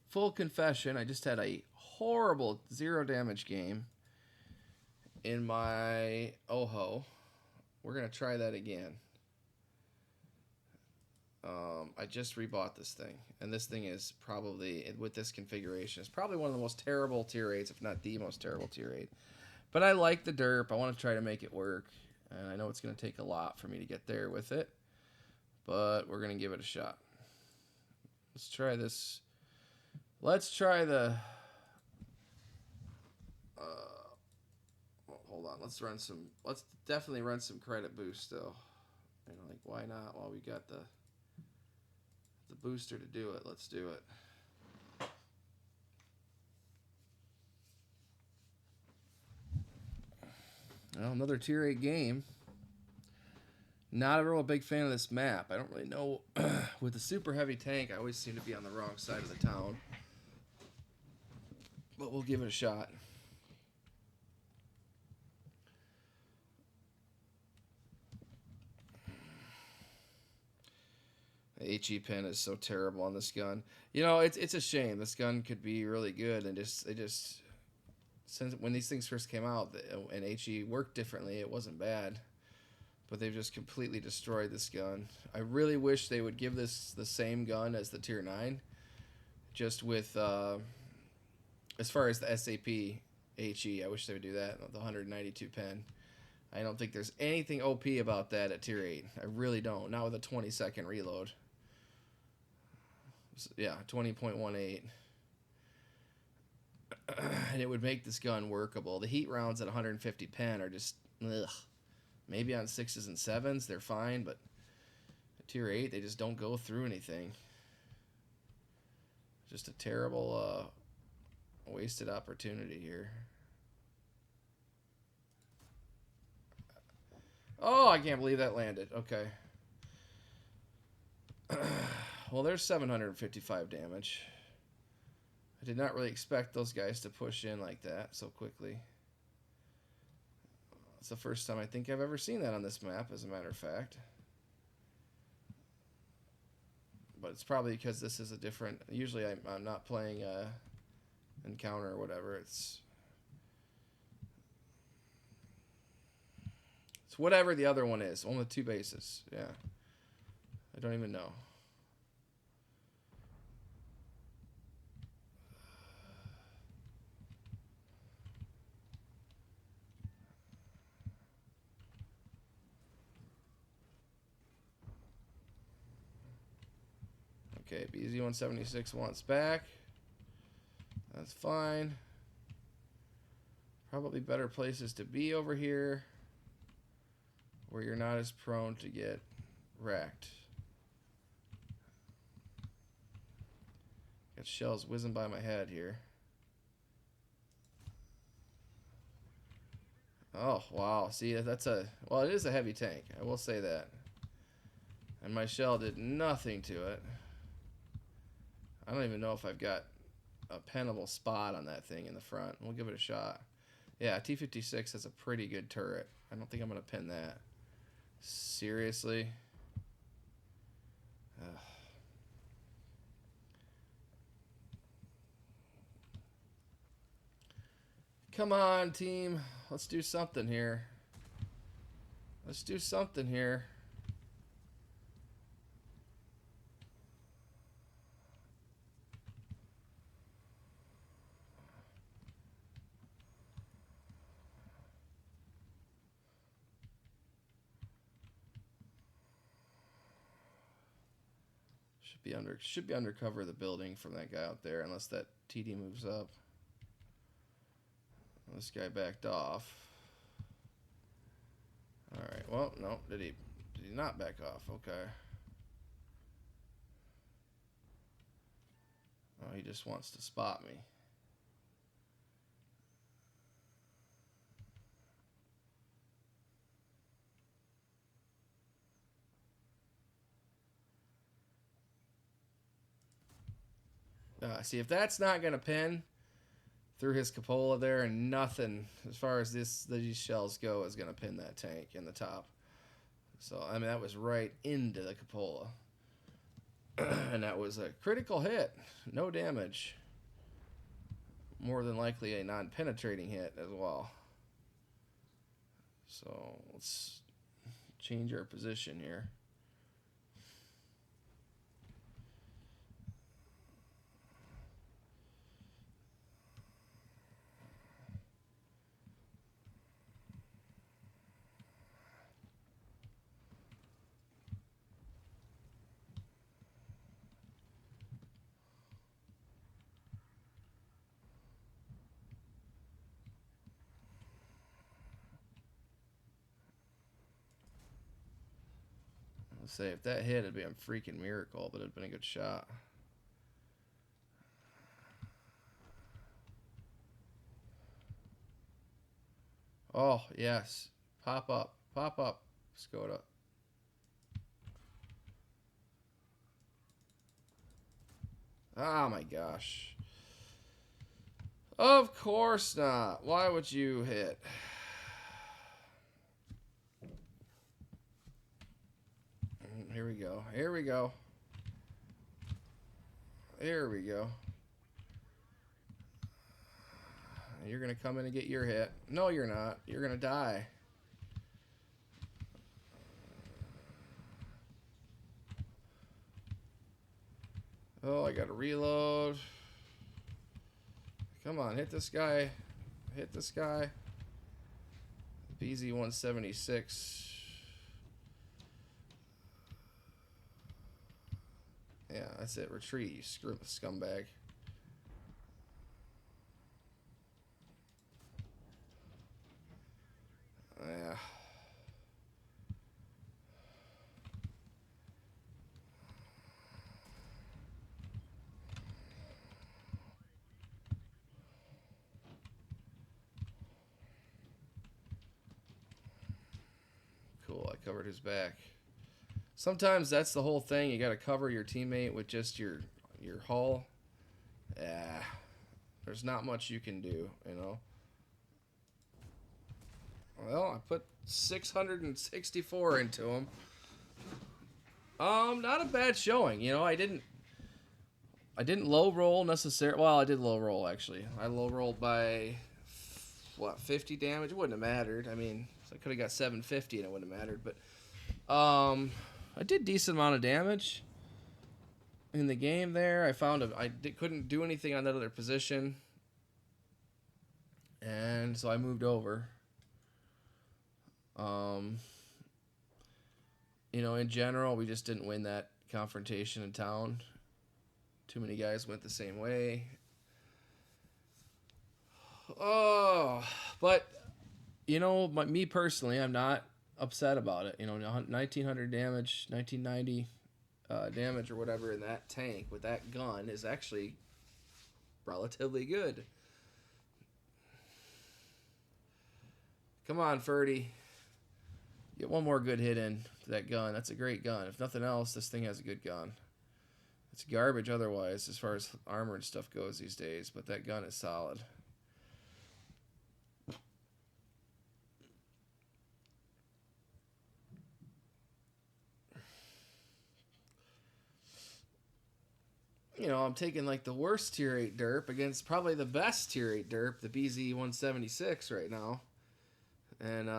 full confession, I just had a horrible 0 damage game in my Oho. We're going to try that again. I just rebought this thing, and this thing is probably, with this configuration, it's probably one of the most terrible tier 8s, if not the most terrible tier 8. But I like the derp. I want to try to make it work, and I know it's going to take a lot for me to get there with it, but we're going to give it a shot. Let's try this. Let's try the... hold on. Let's definitely run some credit boost still. You know, like, why not? While we got the booster to do it, let's do it. Well, another tier 8 game. Not a real big fan of this map. I don't really know. With the super heavy tank, I always seem to be on the wrong side of the town. But we'll give it a shot. The HE pin is so terrible on this gun. You know, it's a shame. This gun could be really good, and since when these things first came out and HE worked differently, it wasn't bad. But they've just completely destroyed this gun. I really wish they would give this the same gun as the tier 9, just with as far as the SAP HE. I wish they would do that. The 192 pin. I don't think there's anything OP about that at tier 8. I really don't. Not with a 20-second reload. Yeah, 20.18. And it would make this gun workable. The heat rounds at 150 pen are just, ugh. Maybe on 6s and 7s, they're fine, but at tier 8, they just don't go through anything. Just a terrible wasted opportunity here. Oh, I can't believe that landed. Okay. Well, there's 755 damage. I did not really expect those guys to push in like that so quickly. It's the first time I think I've ever seen that on this map, as a matter of fact. But it's probably because this is a different... Usually I'm not playing Encounter or whatever. It's whatever the other one is. One with 2 bases. Yeah. I don't even know. Okay, BZ-176 wants back. That's fine. Probably better places to be over here, where you're not as prone to get wrecked. Got shells whizzing by my head here. Oh, wow. See, that's well, it is a heavy tank. I will say that. And my shell did nothing to it. I don't even know if I've got a pennable spot on that thing in the front. We'll give it a shot. Yeah, T-56 has a pretty good turret. I don't think I'm going to pin that. Seriously? Ugh. Come on, team. Let's do something here. Let's do something here. Should be under cover of the building from that guy out there, unless that TD moves up. This guy backed off. All right. Well, no, did he not back off? Okay. Oh, he just wants to spot me. See, if that's not going to pin through his cupola there, and nothing, as far as these shells go, is going to pin that tank in the top. So, I mean, that was right into the cupola. And that was a critical hit. No damage. More than likely a non-penetrating hit as well. So let's change our position here. Let's say if that hit, it'd be a freaking miracle, but it'd been a good shot. Oh, yes. Pop up. Pop up, Skoda. Oh my gosh. Of course not. Why would you hit? Here we go. Here we go. Here we go. You're going to come in and get your hit. No, you're not. You're going to die. Oh, I got to reload. Come on, hit this guy. Hit this guy. BZ 176. Yeah, that's it. Retreat, you scumbag. Yeah. Cool, I covered his back. Sometimes that's the whole thing. You got to cover your teammate with just your hull. Yeah. There's not much you can do, you know. Well, I put 664 into him. Not a bad showing. You know, I didn't low roll necessarily. Well, I did low roll actually. I low rolled by what, 50 damage. It wouldn't have mattered. I mean, I could have got 750 and it wouldn't have mattered. But I did decent amount of damage in the game there. I found couldn't do anything on that other position, and so I moved over. You know, in general, we just didn't win that confrontation in town. Too many guys went the same way. Oh, but you know, me personally, I'm not upset about it. You know, 1900 damage, 1990 damage or whatever in that tank with that gun is actually relatively good. Come on, Ferdy. Get one more good hit in to that gun. That's a great gun. If nothing else, this thing has a good gun. It's garbage otherwise as far as armor and stuff goes these days, but that gun is solid. You know, I'm taking like the worst tier 8 derp against probably the best tier 8 derp, the BZ 176 right now. And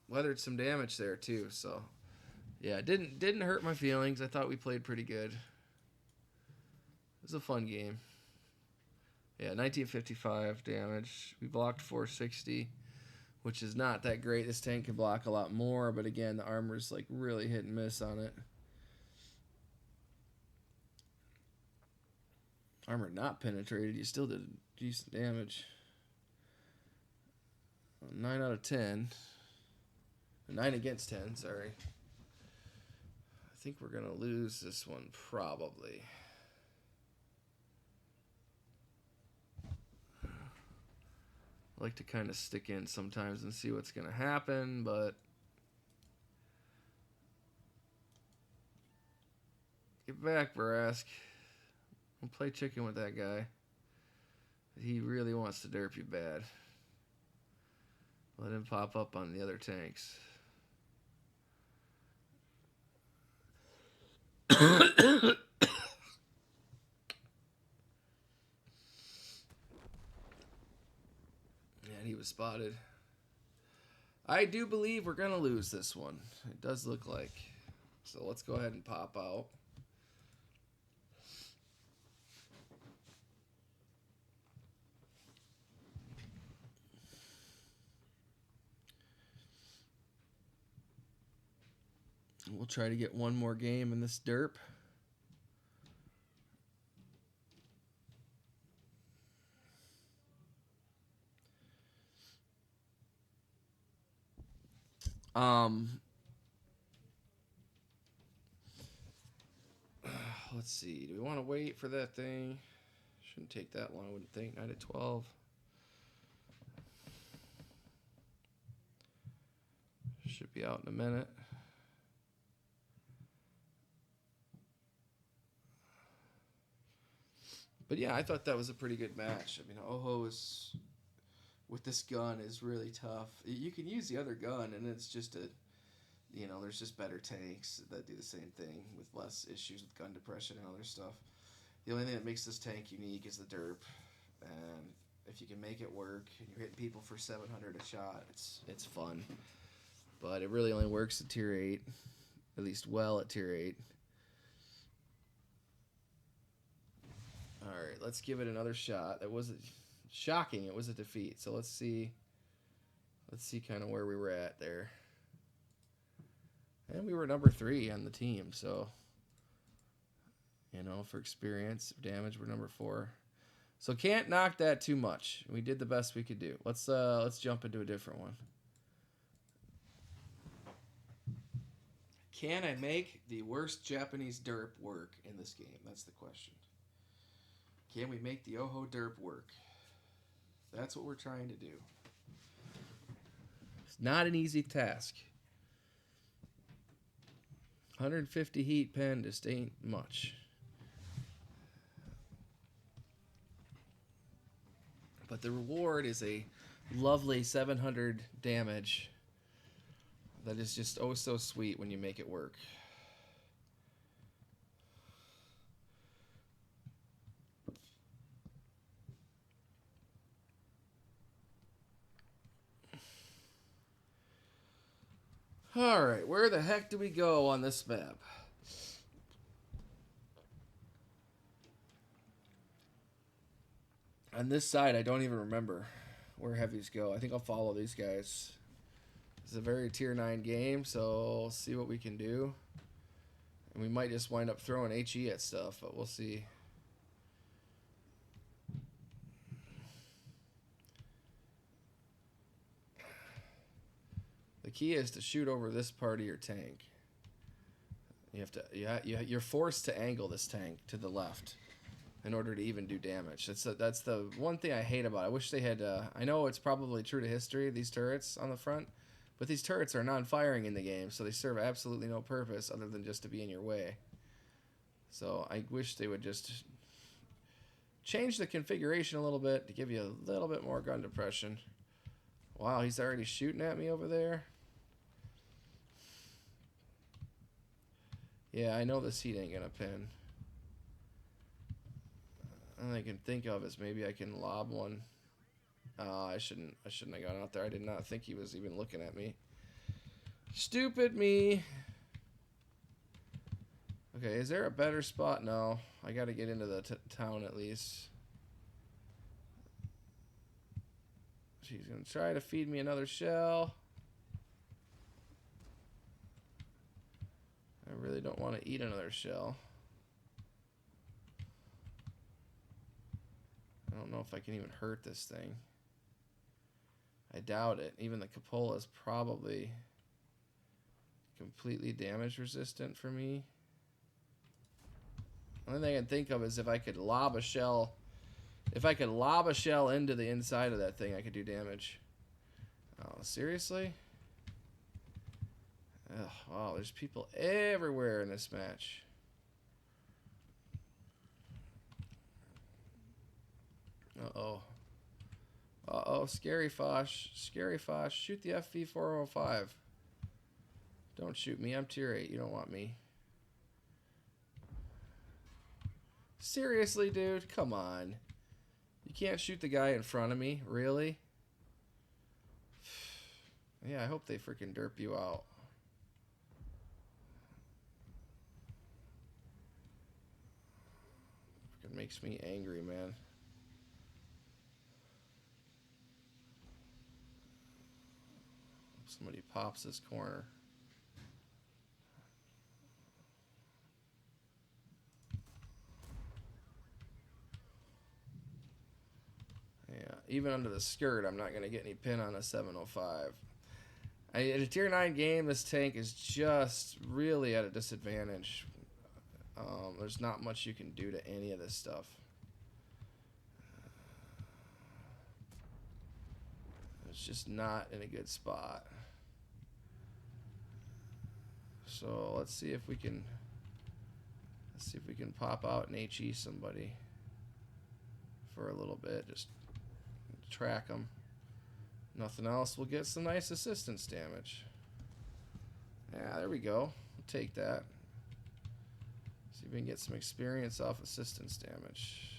weathered some damage there too, so yeah, didn't hurt my feelings. I thought we played pretty good. It was a fun game. Yeah, 1955 damage. We blocked 460, which is not that great. This tank can block a lot more, but again, the armor's like really hit and miss on it. Armor not penetrated. You still did decent damage. 9 out of 10. 9 against 10, sorry. I think we're going to lose this one, probably. I like to kind of stick in sometimes and see what's going to happen, but get back, Barask. Don't play chicken with that guy. He really wants to derp you bad. Let him pop up on the other tanks. have spotted. I do believe we're going to lose this one. It does look like. So let's go ahead and pop out. We'll try to get one more game in this derp. Let's see. Do we want to wait for that thing? Shouldn't take that long, I wouldn't think. 9 to 12. Should be out in a minute. But yeah, I thought that was a pretty good match. I mean, Oho is, with this gun, is really tough. You can use the other gun, and it's just a, you know, there's just better tanks that do the same thing with less issues with gun depression and other stuff. The only thing that makes this tank unique is the derp, and if you can make it work and you're hitting people for 700 a shot, it's fun. But it really only works at tier 8, at least well at tier 8. All right, let's give it another shot. That was shocking. It was a defeat. So let's see kind of where we were at there. And we were number 3 on the team, so you know, for experience of damage, we're number 4. So can't knock that too much. We did the best we could do. Let's jump into a different one. Can I make the worst Japanese derp work in this game? That's the question. Can we make the Oho derp work? That's what we're trying to do. It's not an easy task. 150 heat pen just ain't much. But the reward is a lovely 700 damage that is just oh so sweet when you make it work. Alright, where the heck do we go on this map? On this side, I don't even remember where heavies go. I think I'll follow these guys. It's a very tier 9 game, so we'll see what we can do. And we might just wind up throwing HE at stuff, but we'll see. The key is to shoot over this part of your tank. You have to, you're forced to angle this tank to the left in order to even do damage. That's the one thing I hate about it. I wish they had. I know it's probably true to history, these turrets on the front, but these turrets are non-firing in the game, so they serve absolutely no purpose other than just to be in your way. So I wish they would just change the configuration a little bit to give you a little bit more gun depression. Wow, he's already shooting at me over there. Yeah, I know this heat ain't gonna pin. All I can think of is maybe I can lob one. I shouldn't have gone out there. I did not think he was even looking at me. Stupid me. Okay, is there a better spot? No, I got to get into the town at least. She's gonna try to feed me another shell. I really don't want to eat another shell. I don't know if I can even hurt this thing. I doubt it. Even the cupola is probably completely damage resistant for me. The only thing I can think of is if I could lob a shell. If I could lob a shell into the inside of that thing, I could do damage. Oh, seriously? Ugh, wow, there's people everywhere in this match. Uh-oh. Uh-oh, Scary Fosh. Scary Fosh, shoot the FV405. Don't shoot me, I'm tier 8. You don't want me. Seriously, dude? Come on. You can't shoot the guy in front of me? Really? Yeah, I hope they freaking derp you out. It makes me angry, man. Somebody pops this corner. Yeah, even under the skirt, I'm not going to get any pin on a 705. In a tier 9 game, this tank is just really at a disadvantage. There's not much you can do to any of this stuff. It's just not in a good spot. So let's see if we can pop out and HE somebody for a little bit. Just track them. Nothing else. We'll get some nice assistance damage. Yeah, there we go. We'll take that. See if we can get some experience off assistance damage.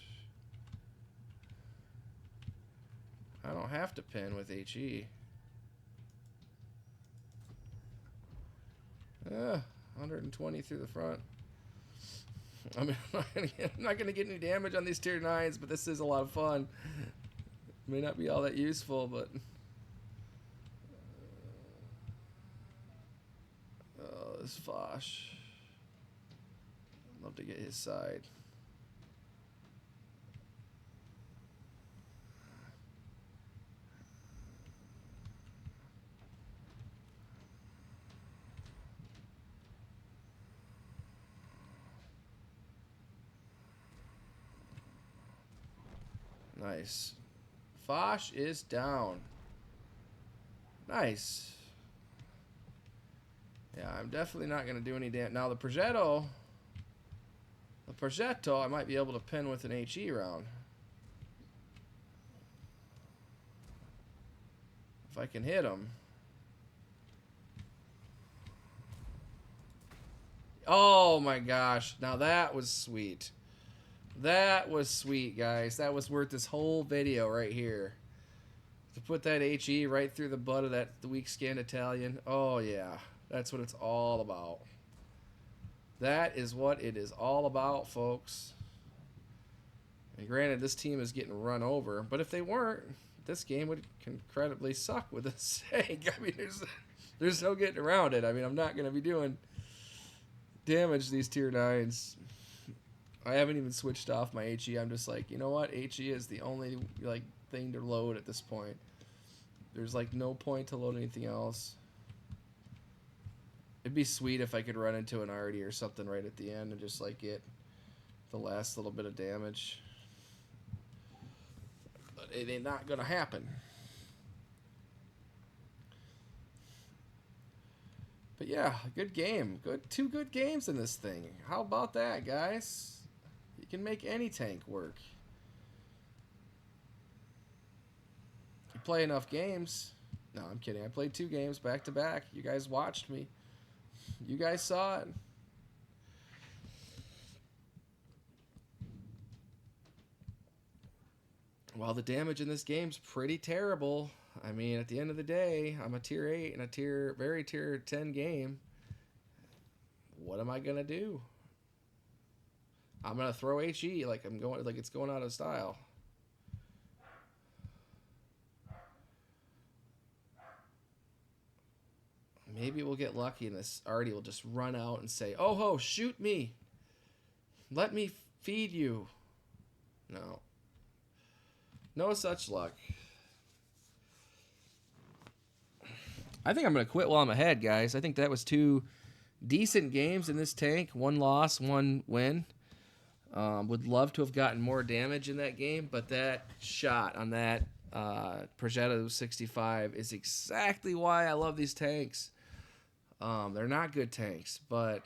I don't have to pin with HE. 120 through the front. I mean, I'm not going to get any damage on these tier 9s, but this is a lot of fun. May not be all that useful, but... Oh, this Fosh. I'd love to get his side. Nice. Fosh is down. Nice. Yeah, I'm definitely not going to do any damage. Now, the Progetto, I might be able to pin with an HE round. If I can hit him. Oh, my gosh. Now, that was sweet. That was sweet, guys. That was worth this whole video right here. To put that HE right through the butt of the weak skinned Italian. Oh, yeah. That's what it's all about. That is what it is all about, folks. And granted, this team is getting run over. But if they weren't, this game would incredibly suck with this tank. I mean, there's no getting around it. I mean, I'm not going to be doing damage to these tier 9s. I haven't even switched off my HE. I'm just like, you know what? HE is the only thing to load at this point. There's no point to load anything else. It'd be sweet if I could run into an Artie or something right at the end and just get the last little bit of damage. But it ain't not gonna happen. But yeah, good game. Two good games in this thing. How about that, guys? You can make any tank work. You play enough games. No, I'm kidding. I played 2 games back to back. You guys watched me. You guys saw it. Well, the damage in this game's pretty terrible. I mean, at the end of the day, I'm a tier 8 in a very tier 10 game. What am I gonna do? I'm gonna throw HE like it's going out of style. Maybe we'll get lucky and this Artie will just run out and say, "Oh ho, shoot me. Let me feed you." No. No such luck. I think I'm going to quit while I'm ahead, guys. I think that was 2 decent games in this tank. 1 loss, 1 win. Would love to have gotten more damage in that game, but that shot on that Progetto 65 is exactly why I love these tanks. They're not good tanks, but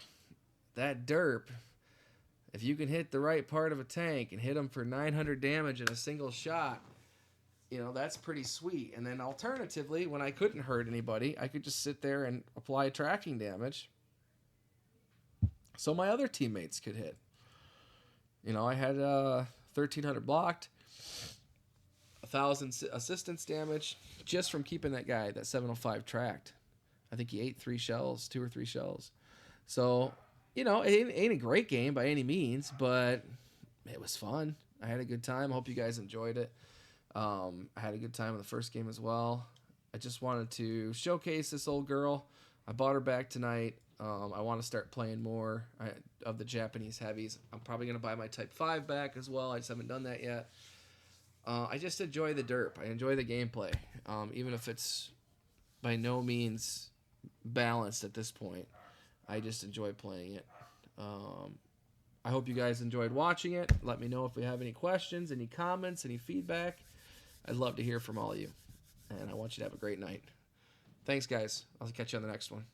that derp, if you can hit the right part of a tank and hit them for 900 damage in a single shot, that's pretty sweet. And then alternatively, when I couldn't hurt anybody, I could just sit there and apply tracking damage so my other teammates could hit. I had 1,300 blocked, 1,000 assistance damage just from keeping that 705 tracked. I think he ate 2 or 3 shells. So, it ain't a great game by any means, but it was fun. I had a good time. I hope you guys enjoyed it. I had a good time in the first game as well. I just wanted to showcase this old girl. I bought her back tonight. I want to start playing more of the Japanese heavies. I'm probably going to buy my Type 5 back as well. I just haven't done that yet. I just enjoy the derp. I enjoy the gameplay, even if it's by no means balanced at this point. I just enjoy playing it. I hope you guys enjoyed watching it. Let me know if we have any questions, any comments, any feedback. I'd love to hear from all of you. And I want you to have a great night. Thanks, guys. I'll catch you on the next one.